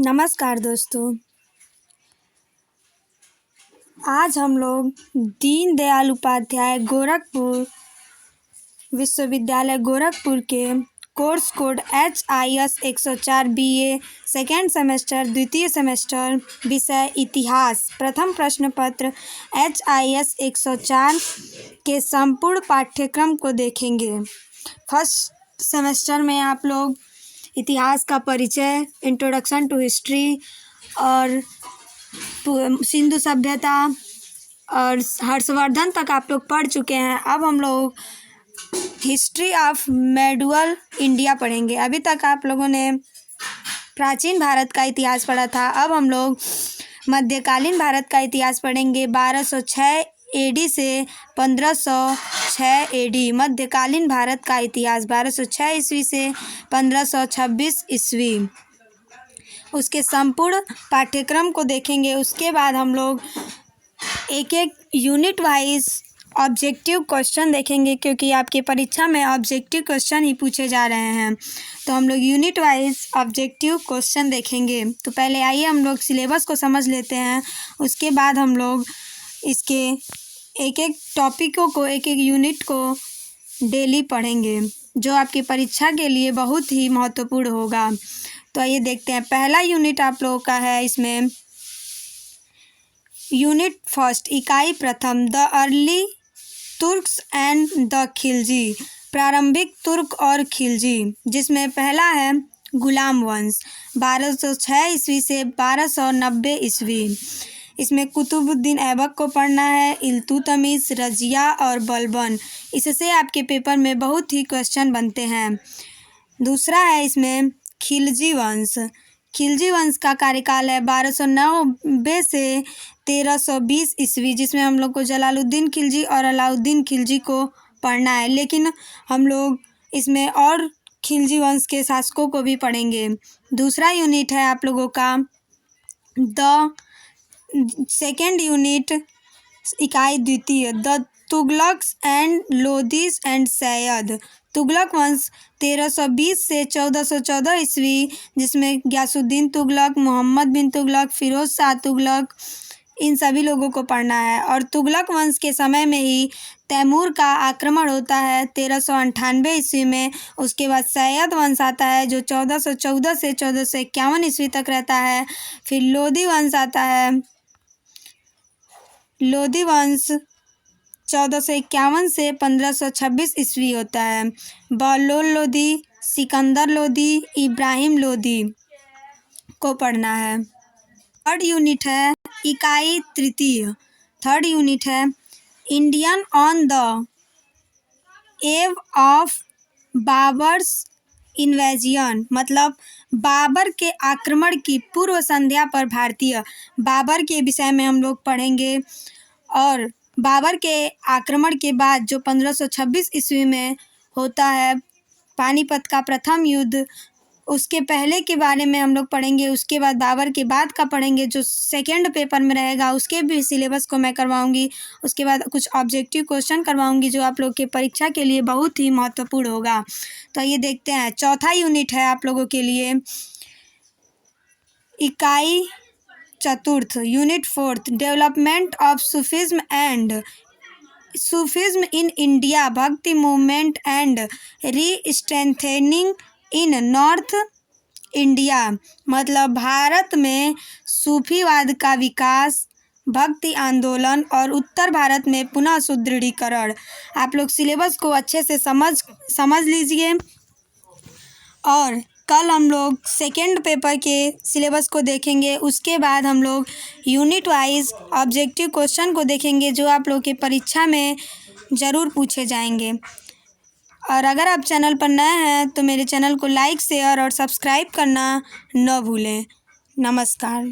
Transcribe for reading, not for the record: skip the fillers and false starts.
नमस्कार दोस्तों। आज हम लोग दीनदयाल उपाध्याय गोरखपुर विश्वविद्यालय गोरखपुर के course code HIS 104 BA second semester द्वितीय सेमेस्टर विषय इतिहास प्रथम प्रश्न पत्र HIS 104 के संपूर्ण पाठ्यक्रम को देखेंगे। फर्स्ट सेमेस्टर में आप लोग इतिहास का परिचय, इंट्रोडक्शन टू हिस्ट्री और सिंधु सभ्यता और हर्षवर्धन तक आप लोग पढ़ चुके हैं। अब हम लोग हिस्ट्री ऑफ मेडुअल इंडिया पढ़ेंगे। अभी तक आप लोगों ने प्राचीन भारत का इतिहास पढ़ा था। अब हम लोग मध्यकालीन भारत का इतिहास पढ़ेंगे। 1206 AD से 1506 AD मध्यकालीन भारत का इतिहास। 1206 ईस्वी से 1526 ईस्वी उसके संपूर्ण पाठ्यक्रम को देखेंगे। उसके बाद हम लोग एक एक यूनिट वाइज ऑब्जेक्टिव क्वेश्चन देखेंगे, क्योंकि आपके परीक्षा में ऑब्जेक्टिव क्वेश्चन ही पूछे जा रहे हैं। तो हम लोग यूनिट वाइज ऑब्जेक्टिव क्वेश्चन देखेंगे। तो पहले आइए हम लोग सिलेबस को समझ लेते हैं। उसके बाद हम लोग इसके एक एक टॉपिकों को, एक एक यूनिट को डेली पढ़ेंगे, जो आपकी परीक्षा के लिए बहुत ही महत्वपूर्ण होगा। तो आइए देखते हैं। पहला यूनिट आप लोगों का है, इसमें यूनिट फर्स्ट इकाई प्रथम the early Turks and the Khilji, प्रारंभिक तुर्क और खिलजी, जिसमें पहला है गुलाम वंश 1206 ईस्वी से 1290 ईस्वी। इसमें कुतुबुद्दीन ऐबक को पढ़ना है, इल्तुतमिश, रजिया और बलबन। इससे आपके पेपर में बहुत ही क्वेश्चन बनते हैं। दूसरा है इसमें खिलजी वंश। खिलजी वंश का कार्यकाल है 1290 से 1320 ईस्वी, जिसमें हम लोग को जलालुद्दीन खिलजी और अलाउद्दीन खिलजी को पढ़ना है। लेकिन हम लोग इसमें और खिलजी वंश के शासकों को भी पढ़ेंगे। दूसरा यूनिट है आप लोगों का द सेकेंड यूनिट इकाई द्वितीय the Tughlaqs and Lodis and Sayyid. Tughlaq वंश 1320 से 1414 ईस्वी, जिसमें गयासुद्दीन तुगलक, मोहम्मद बिन तुगलक, फिरोज शाह तुगलक, इन सभी लोगों को पढ़ना है। और तुगलक वंश के समय में ही तैमूर का आक्रमण होता है 1398 ईस्वी में। उसके बाद सैयद वंश आता है, जो 1414 से 1451 ईस्वी तक रहता है। फिर लोदी वंश आता है। लोदी वंश 1451 से 1526 ईस्वी होता है। बहलोल लोदी, सिकंदर लोदी, इब्राहिम लोदी को पढ़ना है। थर्ड यूनिट है इकाई तृतीय। थर्ड यूनिट है Indian on the eve of Babur's invasion, मतलब बाबर के आक्रमण की पूर्व संध्या पर भारतीय। बाबर के विषय में हम लोग पढ़ेंगे। और बाबर के आक्रमण के बाद जो 1526 ईस्वी में होता है पानीपत का प्रथम युद्ध, उसके पहले के बारे में हम लोग पढ़ेंगे। उसके बाद बाबर के बाद का पढ़ेंगे, जो सेकंड पेपर में रहेगा। उसके भी सिलेबस को मैं करवाऊंगी। उसके बाद कुछ ऑब्जेक्टिव क्वेश्चन करवाऊंगी, जो आप लोग के परीक्षा के लिए बहुत ही महत्वपूर्ण होगा। तो ये देखते हैं। चौथा यूनिट है आप लोगों के लिए इकाई चतुर्थ unit fourth development of Sufism and Sufism in India, भक्ति movement and re strengthening in north India, मतलब भारत में सूफीवाद का विकास, भक्ति आंदोलन और उत्तर भारत में पुनः सुदृढ़ीकरण। आप लोग सिलेबस को अच्छे से समझ लीजिए। और कल हम लोग सेकेंड पेपर के सिलेबस को देखेंगे। उसके बाद हम लोग यूनिट वाइज ऑब्जेक्टिव क्वेश्चन को देखेंगे, जो आप लोग के परीक्षा में ज़रूर पूछे जाएंगे। और अगर आप चैनल पर नए हैं तो मेरे चैनल को लाइक, शेयर और सब्सक्राइब करना न भूलें। नमस्कार।